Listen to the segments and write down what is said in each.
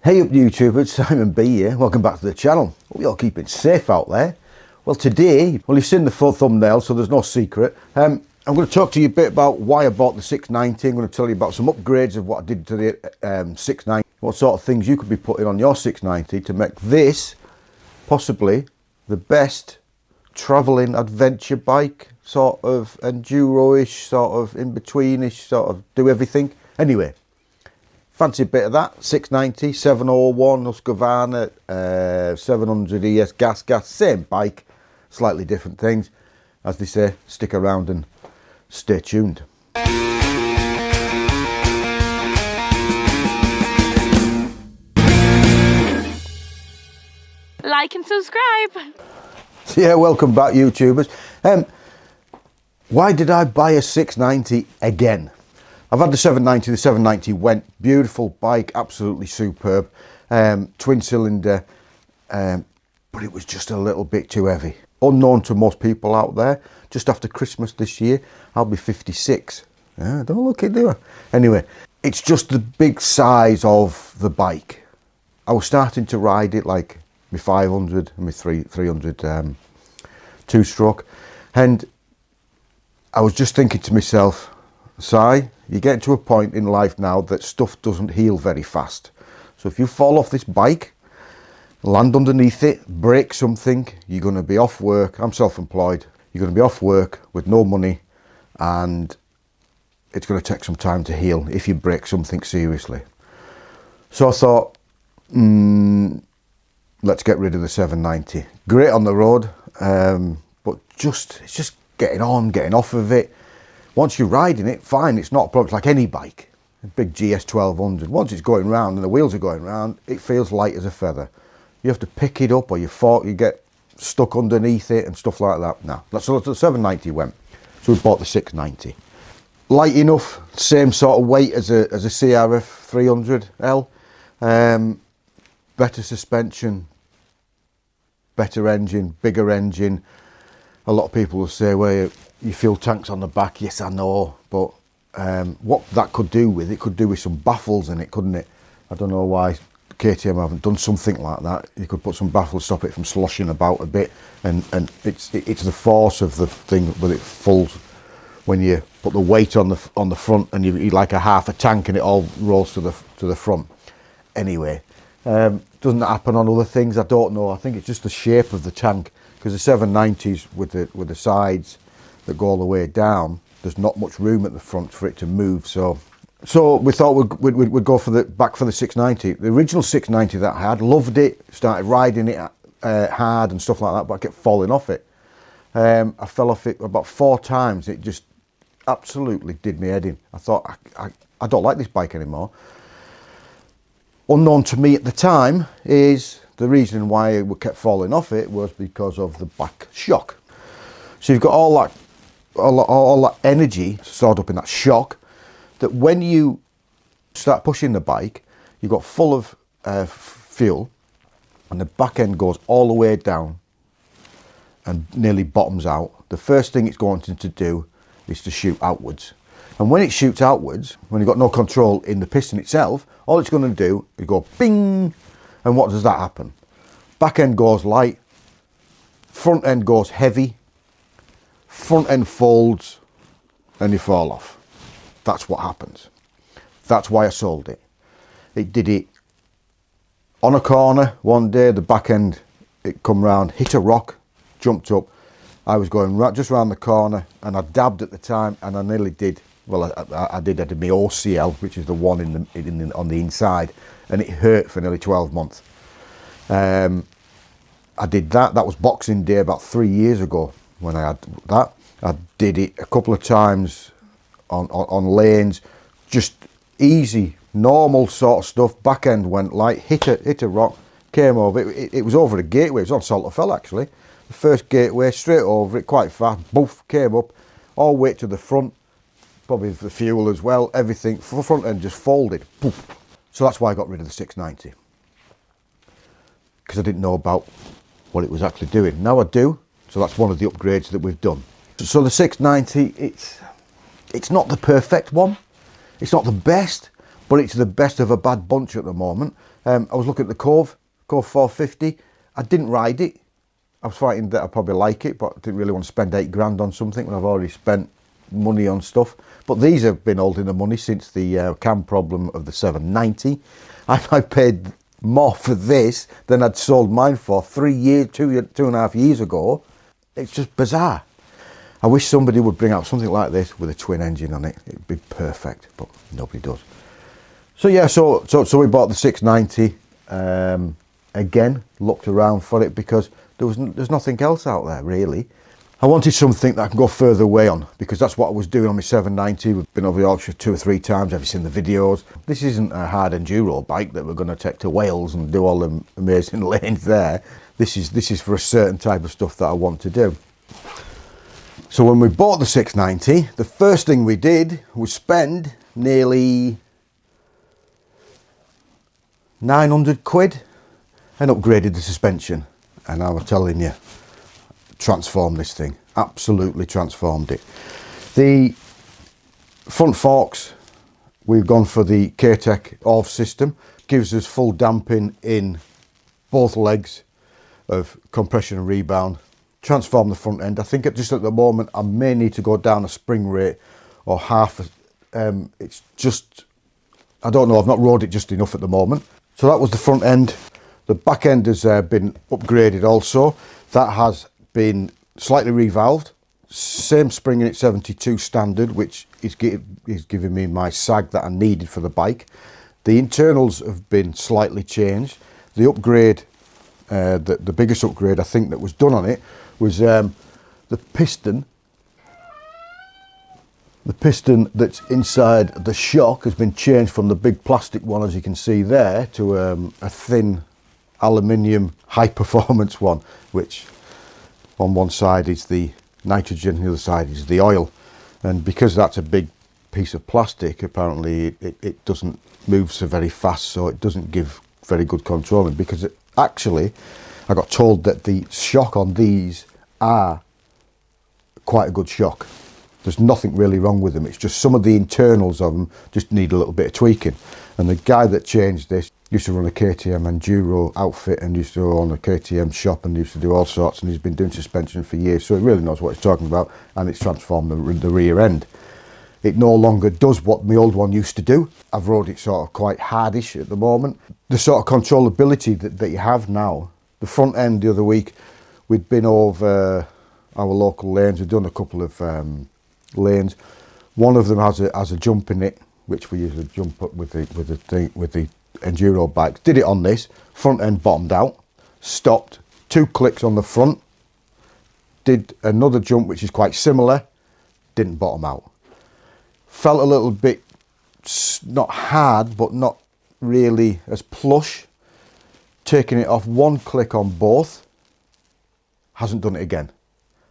Hey up YouTube, it's Simon B here. Welcome back to the channel. Hope you're all keeping safe out there. Well today, you've seen the full thumbnail so there's no secret. I'm going to talk to you a bit about why I bought the 690. I'm going to tell you about some upgrades of what I did to the 690. What sort of things you could be putting on your 690 to make this possibly the best travelling adventure bike. Sort of enduro-ish, sort of in-between-ish, sort of do everything. Anyway. Fancy a bit of that. 690, 701 Husqvarna, 700 ES gas, same bike, slightly different things. As they say, stick around and stay tuned. Like and subscribe. Yeah, welcome back YouTubers. Why did I buy a 690 again? I've had the 790 went, beautiful bike, absolutely superb, twin cylinder, but it was just a little bit too heavy. Unknown to most people out there, just after Christmas this year, I'll be 56. Don't look it, do I? Anyway, it's just the big size of the bike. I was starting to ride it like my 500 and my 300 two-stroke, and I was just thinking to myself, Si, you get to a point in life now that stuff doesn't heal very fast. So if you fall off this bike, land underneath it, break something, you're going to be off work. I'm self-employed. You're going to be off work with no money, and it's going to take some time to heal if you break something seriously. So I thought, let's get rid of the 790. Great on the road, but it's just getting on, getting off of it. Once you're riding it, fine, it's not a problem. It's like any bike, a big GS 1200. Once it's going round and the wheels are going round, it feels light as a feather. You have to pick it up or you get stuck underneath it and stuff like that. No, so the 790 went. So we bought the 690. Light enough, same sort of weight as a CRF 300L. Better suspension, better engine, bigger engine. A lot of people will say, well, your fuel tank's on the back. Yes, I know, but what that could do with some baffles in it, couldn't it? I don't know why KTM haven't done something like that. You could put some baffles, stop it from sloshing about a bit, and it's the force of the thing when it falls, when you put the weight on the front, and you like a half a tank, and it all rolls to the front. Anyway, doesn't that happen on other things? I don't know. I think it's just the shape of the tank, because the 790s with the sides that go all the way down, there's not much room at the front for it to move. So we thought we'd go back for the 690. The original 690 that I had, loved it, started riding it hard and stuff like that, but I kept falling off it. I fell off it about 4 times. It just absolutely did me head in. I thought, I don't like this bike anymore. Unknown to me at the time is the reason why we kept falling off it was because of the back shock. So you've got all that energy stored up in that shock, that when you start pushing the bike, you've got full of fuel, and the back end goes all the way down and nearly bottoms out. The first thing it's going to do is to shoot outwards. And when it shoots outwards, when you've got no control in the piston itself, all it's going to do is go bing, and what does that happen? Back end goes light, front end goes heavy, front end folds, and you fall off. That's what happens. That's why I sold it. It did it on a corner one day. The back end, it come round, hit a rock, jumped up. I was going just round the corner, and I dabbed at the time, and I nearly did. Well, I did my OCL, which is the one on the inside, and it hurt for nearly 12 months. I did that. That was Boxing Day about 3 years ago when I had that. I did it a couple of times on lanes, just easy, normal sort of stuff. Back end went light, hit a rock, came over. It was over a gateway. It was on Salterfell actually. The first gateway, straight over it, quite fast. Boof, came up, all the way to the front. Probably the fuel as well. Everything, front end just folded. Poof. So that's why I got rid of the 690, because I didn't know about what it was actually doing. Now I do. So that's one of the upgrades that we've done. So the 690, it's not the perfect one. It's not the best, but it's the best of a bad bunch at the moment. I was looking at the Cove 450. I didn't ride it. I was fighting that I probably like it, but I didn't really want to spend 8 grand on something when I've already spent money on stuff. But these have been holding the money since the cam problem of the 790. I paid more for this than I'd sold mine for 3 years, 2.5 years ago. It's just bizarre. I wish somebody would bring out something like this with a twin engine on it. It'd be perfect, but nobody does. So yeah, so we bought the 690. Again, looked around for it because there's nothing else out there really. I wanted something that I can go further away on, because that's what I was doing on my 790. We've been over Yorkshire 2 or 3 times. Have you seen the videos? This isn't a hard enduro bike that we're going to take to Wales and do all the amazing lanes there. This is for a certain type of stuff that I want to do. So when we bought the 690, the first thing we did was spend nearly 900 quid and upgraded the suspension. And I was telling you, transformed this thing, absolutely transformed it. The front forks, we've gone for the KTM revalve system. Gives us full damping in both legs of compression and rebound. Transform the front end. I think just at the moment I may need to go down a spring rate or half. It's just, I don't know, I've not rode it just enough at the moment. So that was the front end. The back end has been upgraded also. That has been slightly revalved. Same spring in its 72 standard, which is giving me my sag that I needed for the bike. The internals have been slightly changed. The upgrade, the biggest upgrade I think that was done on it was the piston. The piston that's inside the shock has been changed from the big plastic one, as you can see there, to a thin aluminium high performance one, which on one side is the nitrogen, the other side is the oil. And because that's a big piece of plastic, apparently it doesn't move so very fast, so it doesn't give very good controlling. Because actually I got told that the shock on these are quite a good shock. There's nothing really wrong with them. It's just some of the internals of them just need a little bit of tweaking. And the guy that changed this used to run a KTM enduro outfit and used to own a KTM shop and used to do all sorts, and he's been doing suspension for years, so he really knows what he's talking about, and it's transformed the rear end. It no longer does what my old one used to do. I've rode it sort of quite hardish at the moment. The sort of controllability that you have now. The front end the other week, we'd been over our local lanes. We'd done a couple of lanes. One of them has a jump in it, which we usually jump up with the enduro bikes. Did it on this. Front end bottomed out. Stopped. 2 clicks on the front. Did another jump which is quite similar. Didn't bottom out. Felt a little bit not hard, but not really as plush. Taking it off, 1 click on both. Hasn't done it again.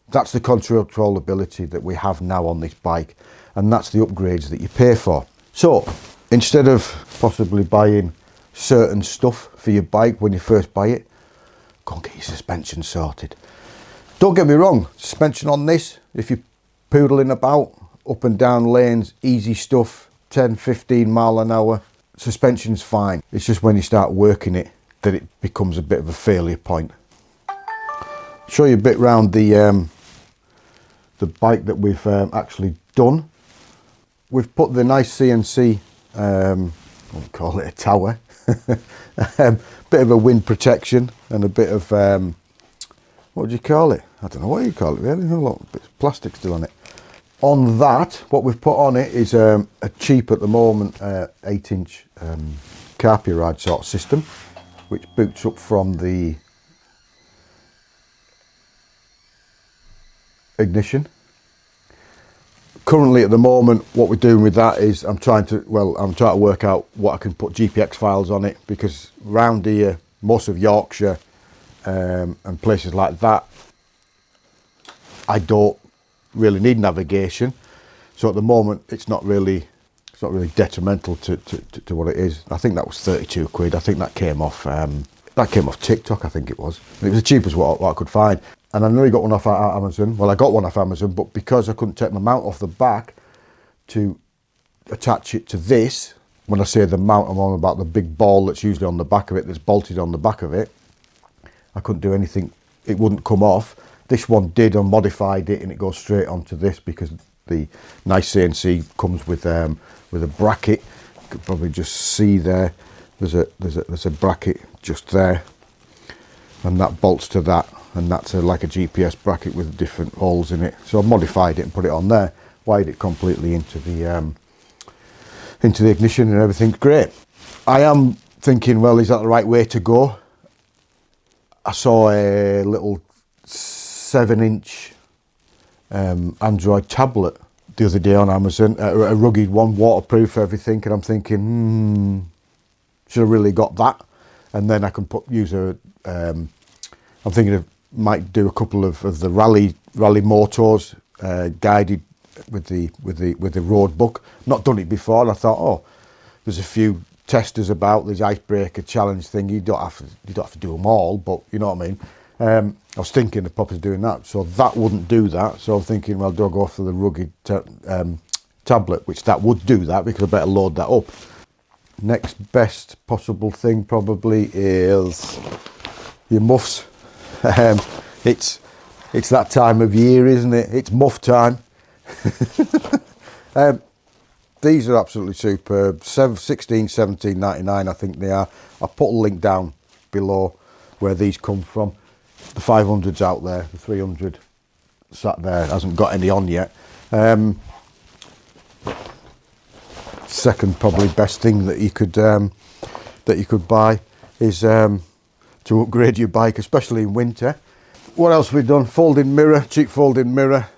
That's the controllability that we have now on this bike, and that's the upgrades that you pay for. So instead of possibly buying certain stuff for your bike when you first buy it, go and get your suspension sorted. Don't get me wrong, suspension on this, if you're poodling about up and down lanes, easy stuff, 10-15 mile an hour, suspension's fine. It's just when you start working it that it becomes a bit of a failure point. Show you a bit round the bike that we've actually done. We've put the nice CNC, I won't call it a tower, bit of a wind protection and a bit of, what would you call it? I don't know what you call it really, a lot of bits of plastic still on it. On that, what we've put on it is a cheap at the moment 8-inch CarPlay sort of system, which boots up from the ignition. Currently at the moment what we're doing with that is I'm trying to work out what I can put GPX files on it, because round here, most of Yorkshire and places like that, I don't really need navigation, so at the moment it's not really detrimental to what it is. I think that was 32 quid. I think that came off TikTok, I think it was. It was the cheapest what I could find. And I nearly got one off Amazon. Well, I got one off Amazon, but because I couldn't take my mount off the back to attach it to this, when I say the mount, I'm on about the big ball that's usually on the back of it, that's bolted on the back of it. I couldn't do anything, it wouldn't come off. This one did. I modified it and it goes straight onto this because the nice CNC comes with a bracket. You could probably just see there, there's a bracket just there, and that bolts to that, and that's like a GPS bracket with different holes in it. So I modified it and put it on there, wired it completely into the ignition, and everything's great. I am thinking, well, is that the right way to go? I saw a little 7-inch Android tablet the other day on Amazon, a rugged one, waterproof, everything, and I'm thinking, should have really got that, and then I can use a. I'm thinking of might do a couple of the rally motors guided with the road book. Not done it before, and I thought, oh, there's a few testers about this icebreaker challenge thing. You don't have to do them all, but you know what I mean. I was thinking of probably doing that, so that wouldn't do that. So I'm thinking, well, do I go for the rugged tablet, which that would do that, because I better load that up. Next best possible thing probably is your muffs. It's that time of year, isn't it? It's muff time. These are absolutely superb. 17.99 I think they are. I'll put a link down below where these come from. The 500's out there, the 300 sat there, hasn't got any on yet. Second probably best thing that you could buy is to upgrade your bike, especially in winter. What else have we done? Folding mirror, cheap folding mirror.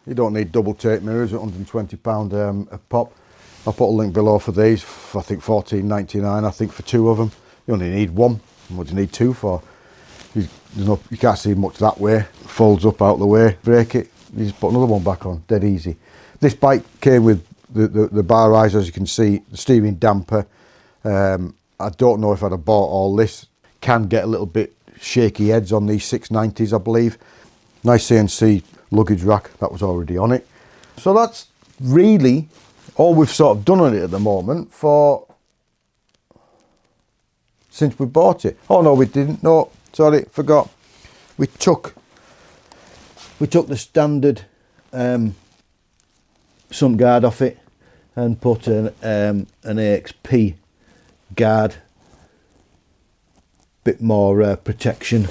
You don't need double tape mirrors at £120 a pop. I'll put a link below for these. I think £14.99 I think for 2 of them. You only need 1. What do you need 2 for? You can't see much that way. Folds up out the way, break it, you just put another one back on, dead easy. This bike came with the bar rise, as you can see, the steering damper. I don't know if I'd have bought all this. Can get a little bit shaky heads on these 690s, I believe. Nice CNC luggage rack, that was already on it. So that's really all we've sort of done on it at the moment since we bought it. Oh no, we didn't. No, sorry, forgot. We took the standard sump guard off it and put an AXP guard, bit more protection,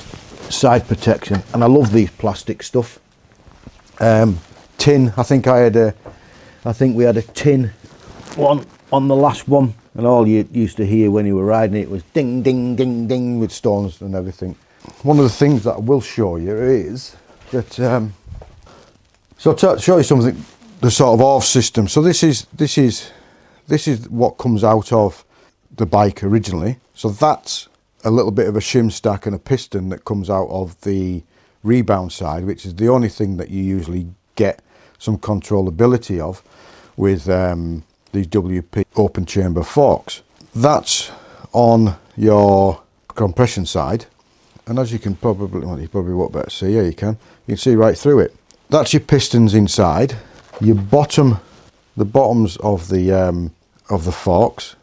side protection, and I love these plastic stuff. Tin, I think we had a tin one on the last one, and all you used to hear when you were riding it was ding ding ding ding with stones and everything. One of the things that I will show you is that so to show you something, the sort of off system. So this is what comes out of the bike originally. So that's a little bit of a shim stack and a piston that comes out of the rebound side, which is the only thing that you usually get some controllability of with these WP open chamber forks. That's on your compression side, and as you can probably, well, you probably won't better see, yeah you can see right through it. That's your pistons inside. Your the bottoms of the forks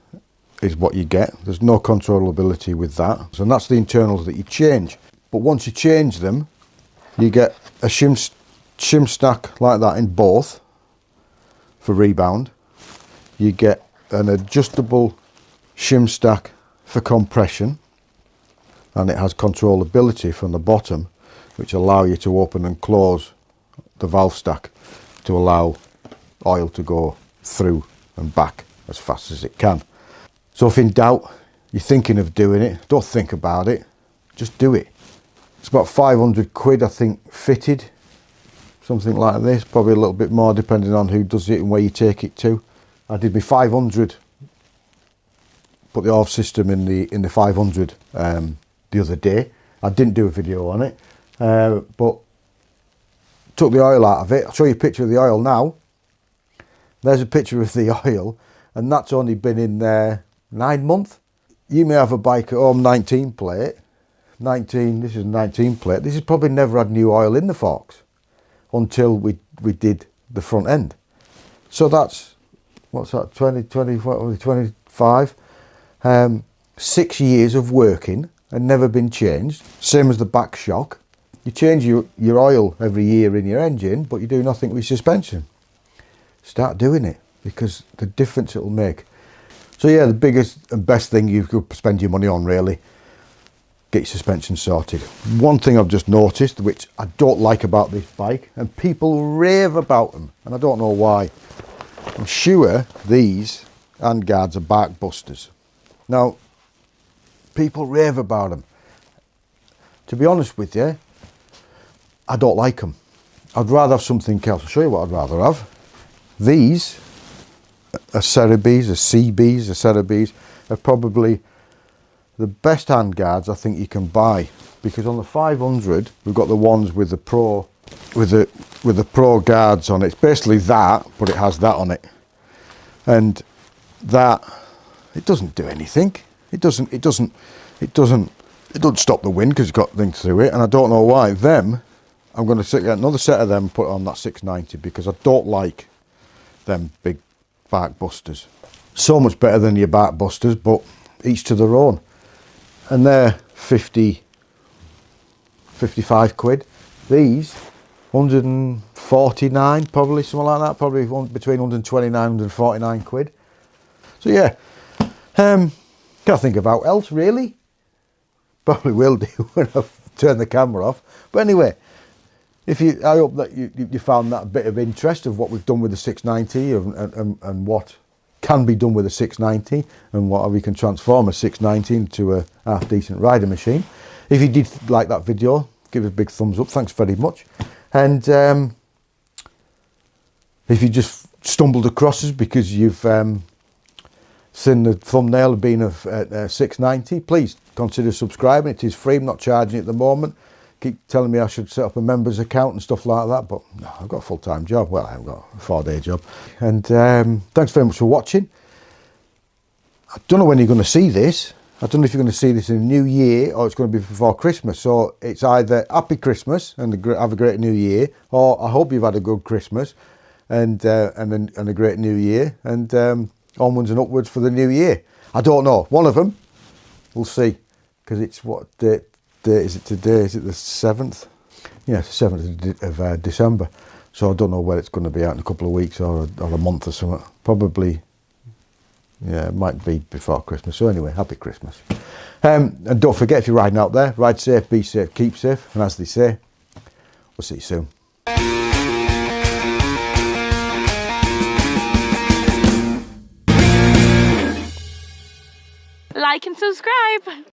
is what you get. There's no controllability with that. So that's the internals that you change. But once you change them, you get a shim stack like that in both for rebound. You get an adjustable shim stack for compression, and it has controllability from the bottom, which allow you to open and close the valve stack to allow oil to go through and back as fast as it can. So if in doubt, you're thinking of doing it, don't think about it, just do it. It's about 500 quid, I think, fitted, something like this, probably a little bit more depending on who does it and where you take it to. I did my 500, put the off system in the 500 the other day. I didn't do a video on it, but took the oil out of it. I'll show you a picture of the oil now. There's a picture of the oil, and that's only been in there 9 months. You may have a bike at home, 19 plate. This is 19 plate. This has probably never had new oil in the forks until we did the front end. So that's, what's that, 20, 5. 6 years of working and never been changed. Same as the back shock. You change your oil every year in your engine, but you do nothing with suspension. Start doing it, because the difference it'll make. So yeah, the biggest and best thing you could spend your money on, really, get your suspension sorted. One thing I've just noticed, which I don't like about this bike, and people rave about them, and I don't know why. I'm sure these handguards are bark busters. Now, people rave about them. To be honest with you, I don't like them. I'd rather have something else. I'll show you what I'd rather have. These Cerebes, CBs, Cerebes are probably the best handguards I think you can buy, because on the 500 we've got the ones with the pro guards on it. It's basically that, but it has that on it, and that it doesn't do anything. It doesn't stop the wind because it's got things through it, and I don't know why. Them, I'm going to get another set of them and put on that 690, because I don't like them big bark busters. So much better than your bark busters, but each to their own. And they're 55 quid. These 149, probably something like that, probably between 129 and 149 quid. So yeah, can't think of how else really. Probably will do when I turn the camera off. But anyway, I hope that you found that a bit of interest of what we've done with the 690 and what can be done with a 690, and what we can transform a 690 into a half decent rider machine. If you did like that video, give it a big thumbs up. Thanks very much. And if you just stumbled across us because you've seen the thumbnail of being a 690, please consider subscribing. It is free. I'm not charging it at the moment. Keep telling me I should set up a members account and stuff like that, but no, I've got a full-time job. Well, I've got a 4-day job. And thanks very much for watching. I don't know when you're going to see this. I don't know if you're going to see this in the new year, or it's going to be before Christmas. So it's either happy Christmas and have a great new year, or I hope you've had a good Christmas and a great new year, and onwards and upwards for the new year. I don't know. One of them, we'll see, because it's what date is it today? Is it the 7th? Yeah, it's the 7th of December. So I don't know whether it's going to be out in a couple of weeks or a month or something. Probably, yeah, it might be before Christmas. So anyway, happy Christmas. And don't forget, if you're riding out there, ride safe, be safe, keep safe. And as they say, we'll see you soon. Like and subscribe.